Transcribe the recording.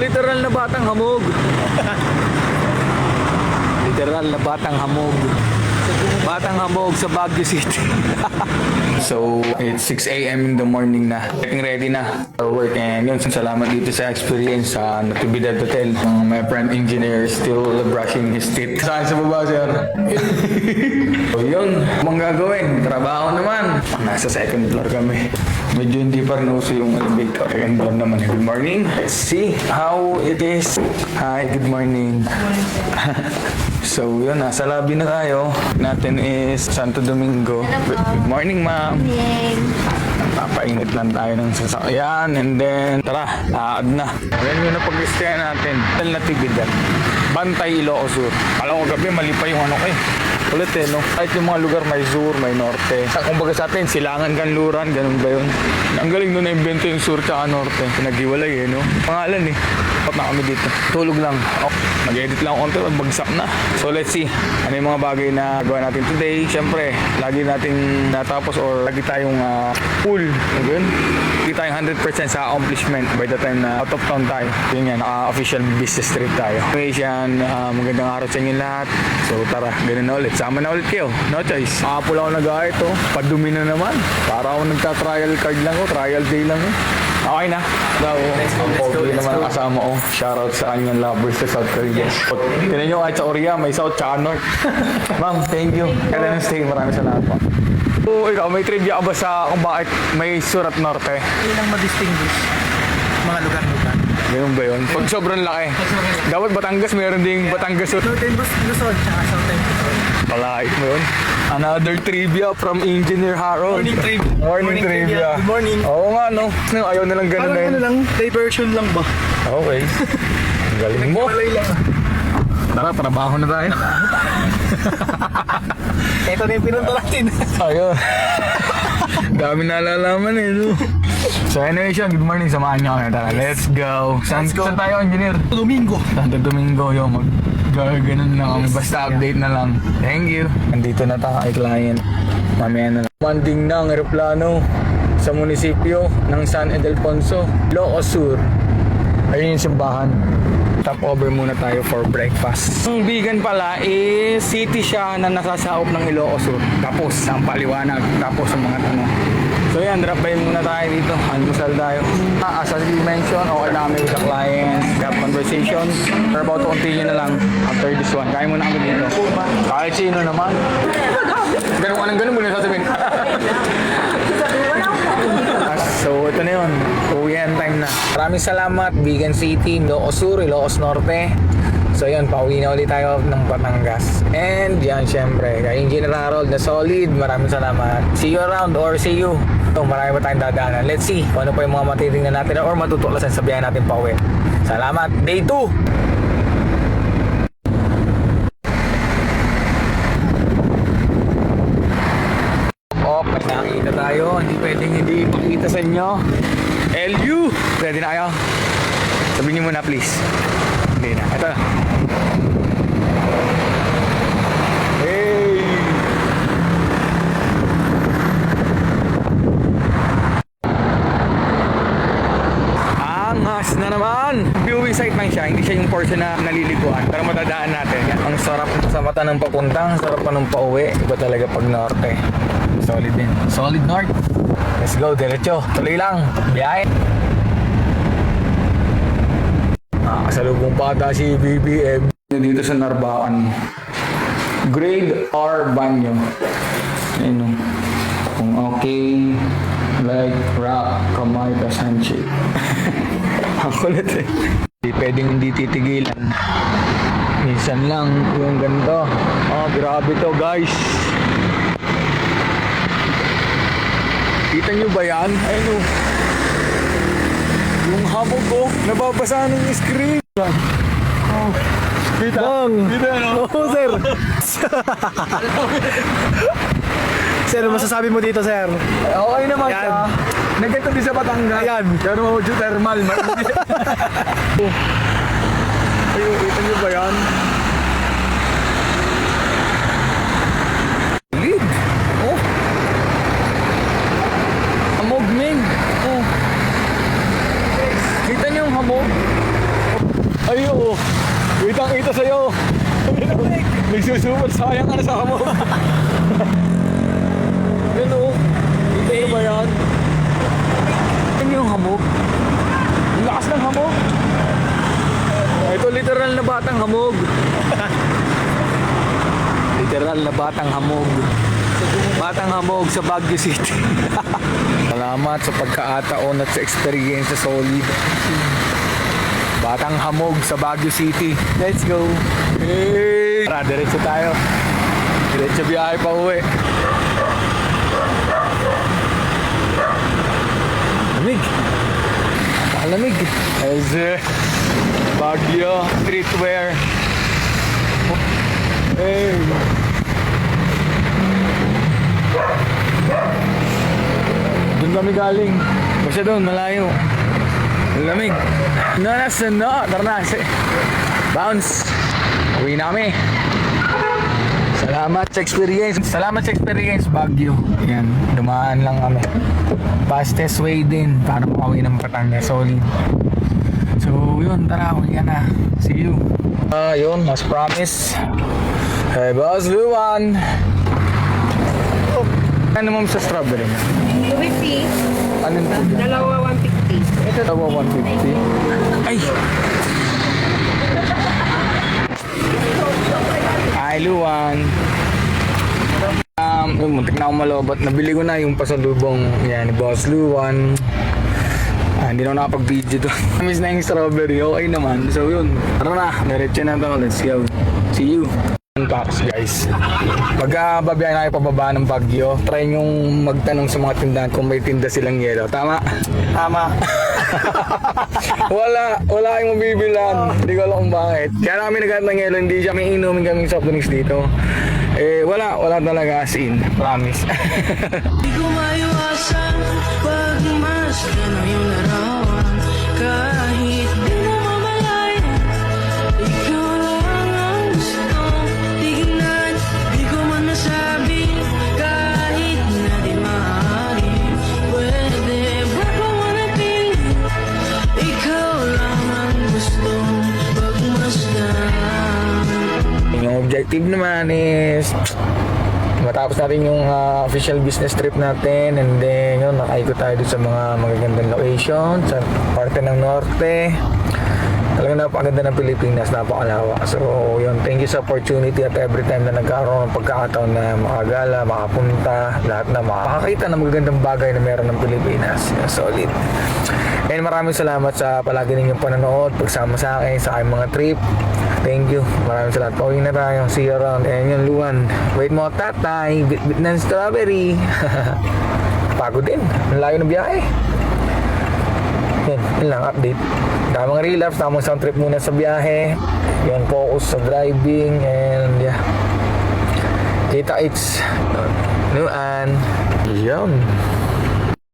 literal na batang hamog. Literal na batang hamog. Batang hamog sa Baguio City. So, it's 6 a.m. in the morning na. Getting ready na for work. And yun, salamat dito sa experience sa Natividad Hotel. My friend engineer still brushing his teeth. Saan sa baba, sir? So, yun. Ang gagawin. Trabaho naman. Nasa second floor kami. Medyo hindi pa rin uso yung elevator. And doon naman. Good morning. Let's see how it is. Hi, good morning. So, yun. Nasa lobby na tayo. Natin is Santo Domingo. Good morning, ma'am. Papainit lang tayo ng sasakyan. And then, tara, laad na. Yan yung napag-istayan natin. Natividad. Bantay, Ilocos Sur. Alam ko gabi, mali pa yung ano ko eh. Ulit eh, no? Kahit yung mga lugar, may sur, may norte. Kumbaga sa atin, Silangan, Kanluran, ganun ba yun? Ang galing nun na-invento yung sur tsaka norte. Pinag-iwalay eh, no? Pangalan eh. Dapat na kami dito. Tulog lang. Oh, mag-edit lang konti, magbagsak na. So let's see, ano yung mga bagay na gawa natin today. Siyempre, lagi nating natapos or lagi tayong full. Ganun. Lagi tayong 100% sa accomplishment by the time na out of town tayo. Yun yan, official business trip tayo. Anyways yan, magandang araw sa inyo lahat. So tara, ganun na ulit. Sama na ulit kayo. No choice. Makapula ako nag-ahit oh. Padumi na naman. Para ako nagta-trial card lang ko. Trial day lang eh. Okay na. Ang pogi naman ang kasama ko. Shoutout sa kanyang lovers sa South Korea. Tinan nyo kahit sa Korea, may South tsaka North. Ma'am, thank you. Kaya lang stay. Maraming salamat po. So, ikaw, may trivia ka ba sa kung bakit may Surat Norte? Hindi lang ma-distinguish mga lugar-lugar. Ganun ba yun? Pag sobrang laki. Dapat Batangas, meron ding Batangas. Northern Luzon, tsaka Southern Luzon. Palait mo yun. Another trivia from Engineer Harold. Morning trivia. Morning trivia. Good morning. Oo nga, no? Ayaw na lang ganun Parang na yun. ano lang, diversion lang ba? Okay. Ang galing mo. Walay lang. Tara, trabaho na tayo. Ito na yung pinunta natin. Ayun. Dami nalalaman eh, no? So anyway, Sean, good morning. Samahan niyo kami. Tara, let's go. Saan tayo, engineer? Domingo. Santo Domingo, yung ganun lang kami. Basta update na lang. Thank you. Andito na tayo kay client. Mamaya na lang. Landing na ang aeroplano sa munisipyo ng San Ildefonso, Ilocos Sur. Ayun yung simbahan. Stop over muna tayo for breakfast. Ang vegan pala is city siya na nasasaop ng Ilocos Sur. Tapos ang paliwanag, tapos ang mga tanong. So yan, drop by muna tayo dito. Almusal tayo. As we mentioned, okay na kami with the clients. We have conversation. We're about to continue na lang after this one. Kaya muna kami dito. Kahit sino naman. Ganun ka ng ganun muna sasabihin. So ito na yun. Uwihan time na. Maraming salamat. Vegan City, Ilocos Sur, Ilocos Norte. So yun, pauwi na ulit tayo ng Batangas. And yan, syempre, kay Engineer Harold na solid. Maraming salamat. See you around or see you. So marami pa tayong dadaanan. Let's see kung ano pa yung mga matitingnan natin or matutuklasan sa biyahe natin pauwi. Salamat. Day 2! Okay, nakita tayo. Hindi pwedeng hindi ipakita sa inyo. LU! Ready na kayo? Sabihin niyo muna please. Hindi na. Ito na. Hey! Angas na naman! Viewing site man siya. Hindi siya yung portion na naliliguan. Pero matadaan natin. Ang sarap sa mata ng papunta. Ang sarap pa ng pauwi. Iba talaga pag norte. Solid din. Solid north. Let's go. Diretso. Tuloy lang. Biyahe. Kasalubong pa ata si BBM. Dito sa Narbacan. Grade R Banyo. Ayun o. Kung okay, like, rock, kamay, tas handshake. Ang kulit eh. Hindi pwedeng hindi titigilan. Minsan lang yung ganito. Oh, grabe to guys. Kita nyo ba yan? Ayun o. Yung habog ko, nababasa ng screen. Oh. Kita? Bang! Kita, no? Oo, sir. Sir, masasabi mo dito, sir? Okay naman Yan. siya. Nagkita din sa Batangas. Ayan. Pero geothermal. Ayun, kita nyo ba yan? Lead. Oh. Hamog, Ming. Oh. Kita nyo yung hamog? Ay, oo. Kitang-kita sa'yo. Nagsusupot, sayang ka na sa hamog. Yan o. Kita ba yan? Yan yung hamog. Ang lakas ng hamog. Ito literal na batang hamog. Literal na batang hamog. Batang hamog sa Baguio City. Salamat sa pagkakataon at sa experience sa Solid. Batang hamog sa Baguio City. Let's go. Hey! Tara, diretso tayo. Diretso biyahe pa uwi. Lamig. Napakalamig. As Baguio streetwear. Hey! Doon kami galing. Basta doon, malayo. Ang lamig. Tara na. Bounce. Uwi na kami. Salamat sa experience, Baguio. Yan, dumaan lang kami. Fastest way din para makauwi ng Batangas. Solid. So, yun, tara, uwi na. See you. Yun, as promise. Hey, Boss Luan. Ano mo sa strawberry mo? 250. Anong ito? Dalawa 150. Ito daw 150. Ay! Hi, Luan. Muntik na akong malobot. Nabili ko na yung pasalubong yan, ni Boss Luan. Hindi na ako nakapag-video to. Miss na yung strawberry. Okay naman. So yun. Tara na. Diretso na to. Let's go. See you. Unpacks, guys. Pagka babiyahin na kayo pababa ng Baguio, try nyong magtanong sa mga tindahan kung may tinda silang yelo. Tama? Tama. wala kayong mabibilan. Hindi ko alam kung bakit. Kaya namin nagkaroon ng yelo, hindi siya may inumin kaming soft drinks dito. Wala talaga as in. Promise. Di ko maiwasan pagmasdan ng iyong larawan. Kahit di mo mamalayan, ikaw lang ang gustong tignan. Di ko man masabi kahit na di maaari. Pwede ba manatili? Ikaw lang ang gustong pagmasdan. Yung objective naman is matapos natin yung official business trip natin, and then yun, nakaikot tayo dun sa mga magagandang location sa parte ng norte. Talagang napakaganda ng Pilipinas, napakalawak. So yun, thank you sa opportunity at every time na nagkaroon ng pagkakataon na makagala, makapunta, lahat na makakita ng magagandang bagay na meron ng Pilipinas. Solid. And maraming salamat sa palagi ninyong panonood, pagsama sa akin sa aking mga trip. Thank you. Maraming salamat. Pauwi na tayo. See you around. And yun, Luan. Wait mo, tatay. Bit ng strawberry. Pagod din. Ang layo ng biyahe. Yun lang, update. Tamang relapse, tamang sound trip muna sa biyahe. Yun, focus sa driving. And yeah. Kita it's Luan. Yun.